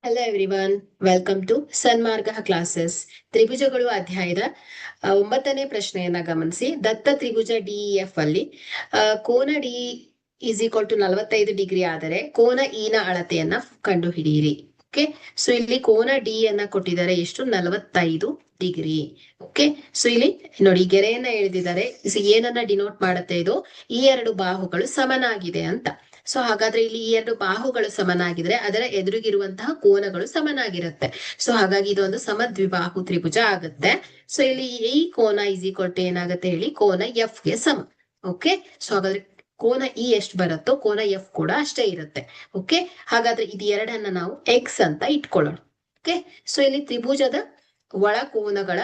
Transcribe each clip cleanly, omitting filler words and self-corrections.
Hello everyone, welcome to Sanmarga classes. ತ್ರಿಭುಜಗಳು ಅಧ್ಯಾಯದ 9ನೇ ಪ್ರಶ್ನೆಯನ್ನ ಗಮನಿಸಿ. ದತ್ತ ತ್ರಿಭುಜ ಡಿಇಎಫ್ ಅಲ್ಲಿ ಕೋನ D is equal to 45 degree ಆದರೆ ಕೋನ ಇ ನ ಅಳತೆಯನ್ನ ಕಂಡು ಹಿಡಿಯಿರಿ. ಓಕೆ, ಸೊ ಇಲ್ಲಿ ಕೋನ ಡಿ ಅನ್ನ ಕೊಟ್ಟಿದ್ದಾರೆ, ಎಷ್ಟು? 45 ಡಿಗ್ರಿ. ಓಕೆ, ಸೊ ಇಲ್ಲಿ ನೋಡಿ ಗೆರೆಯನ್ನ ಎಳೆದಿದ್ದಾರೆ. ಏನನ್ನ ಡಿನೋಟ್ ಮಾಡುತ್ತೆ? ಇದು ಈ ಎರಡು ಬಾಹುಗಳು ಸಮನಾಗಿದೆ ಅಂತ. ಸೊ ಹಾಗಾದ್ರೆ ಇಲ್ಲಿ ಈ ಎರಡು ಬಾಹುಗಳು ಸಮನಾಗಿದ್ರೆ ಅದರ ಎದುರಿಗಿರುವಂತಹ ಕೋನಗಳು ಸಮನಾಗಿರುತ್ತೆ. ಸೊ ಹಾಗಾಗಿ ಇದೊಂದು ಸಮದ್ವಿಬಾಹು ತ್ರಿಭುಜ ಆಗುತ್ತೆ. ಸೊ ಇಲ್ಲಿ ಈ ಕೋನ ಇಸ್ ಈಕ್ವಲ್ ಟು ಏನಾಗುತ್ತೆ ಹೇಳಿ? ಕೋನ ಎಫ್ ಗೆ ಸಮ. ಓಕೆ, ಸೊ ಹಾಗಾದ್ರೆ ಕೋನ ಇ ಎಷ್ಟು ಬರುತ್ತೋ ಕೋನ ಎಫ್ ಕೂಡ ಅಷ್ಟೇ ಇರುತ್ತೆ. ಓಕೆ, ಹಾಗಾದ್ರೆ ಇದು ಎರಡನ್ನ ನಾವು ಎಕ್ಸ್ ಅಂತ ಇಟ್ಕೊಳ್ಳೋಣ. ಓಕೆ, ಸೊ ಇಲ್ಲಿ ತ್ರಿಭುಜದ ಒಳ ಕೋನಗಳ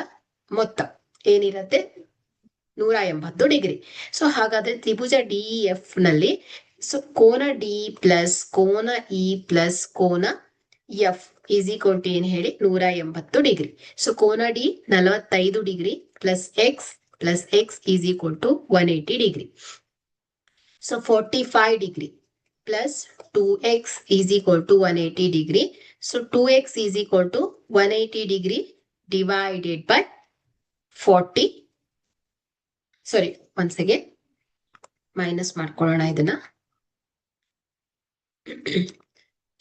ಮೊತ್ತ ಏನಿರುತ್ತೆ? 180 ಡಿಗ್ರಿ. ಸೊ ಹಾಗಾದ್ರೆ ತ್ರಿಭುಜ ಡಿಇಎಫ್ ನಲ್ಲಿ ಸೊ ಕೋನ ಡಿ ಪ್ಲಸ್ ಕೋನ ಇ ಪ್ಲಸ್ ಕೋನ ಎಫ್ ಈಸ್ ಈಕ್ವಲ್ ಟು ಏನ್ ಹೇಳಿ? 180 ಡಿಗ್ರಿ. ಸೊ ಕೋನ D 45 degree plus x is equal to 180 degree. So 45 degree plus 2x is equal to 180 degree. So 2x is equal to 180 degree divided by 40. Sorry, once again minus ಮಾಡ್ಕೊಳ್ಳೋಣ ಇದನ್ನ.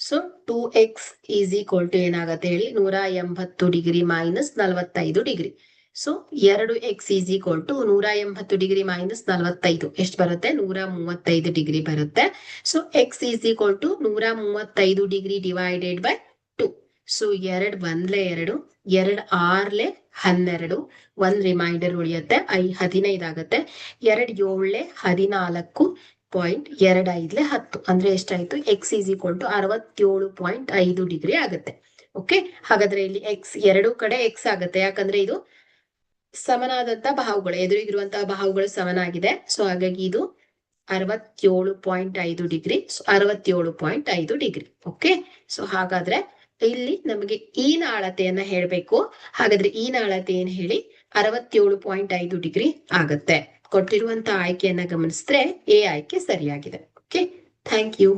So 2x is equal to ಏನಾಗತ್ತೆ ಹೇಳಿ? 180 degree minus 45 degree. So 2x is equal to 180 degree minus 45 ಎಷ್ಟು ಬರುತ್ತೆ? 135 degree ಬರುತ್ತೆ. So x is equal to 135 degree divided by 2. So 2 1 2, 2 6 12, 1 remainder ಉಳಿಯುತ್ತೆ, 15 ಆಗುತ್ತೆ. 2 7 14.25 10 ಅಂದ್ರೆ ಎಷ್ಟಾಯ್ತು? X is equal to 67.5 degree ಆಗುತ್ತೆ. ಓಕೆ, ಹಾಗಾದ್ರೆ ಇಲ್ಲಿ ಎಕ್ಸ್ ಎರಡು ಕಡೆ ಎಕ್ಸ್ ಆಗುತ್ತೆ, ಯಾಕಂದ್ರೆ ಇದು ಸಮನಾದಂತಹ ಬಾಹುಗಳು, ಎದುರಿಗಿರುವಂತಹ ಬಾಹುಗಳು ಸಮನಾಗಿದೆ. ಸೊ ಹಾಗಾಗಿ ಇದು 67.5 ಡಿಗ್ರಿ. 67.5 ಡಿಗ್ರಿ. ಓಕೆ, ಸೊ ಹಾಗಾದ್ರೆ ಇಲ್ಲಿ ನಮಗೆ ಈ ನ ಅಳತೆಯನ್ನ ಹೇಳ್ಬೇಕು. ಹಾಗಾದ್ರೆ ಈ ನ ಅಳತೆ ಏನ್ ಹೇಳಿ? 67.5 ಡಿಗ್ರಿ ಆಗತ್ತೆ. ಕೊಟ್ಟಿರುವಂತಹ ಆಯ್ಕೆಯನ್ನ ಗಮನಿಸಿದ್ರೆ ಎ ಆಯ್ಕೆ ಸರಿಯಾಗಿದೆ. Okay, thank you.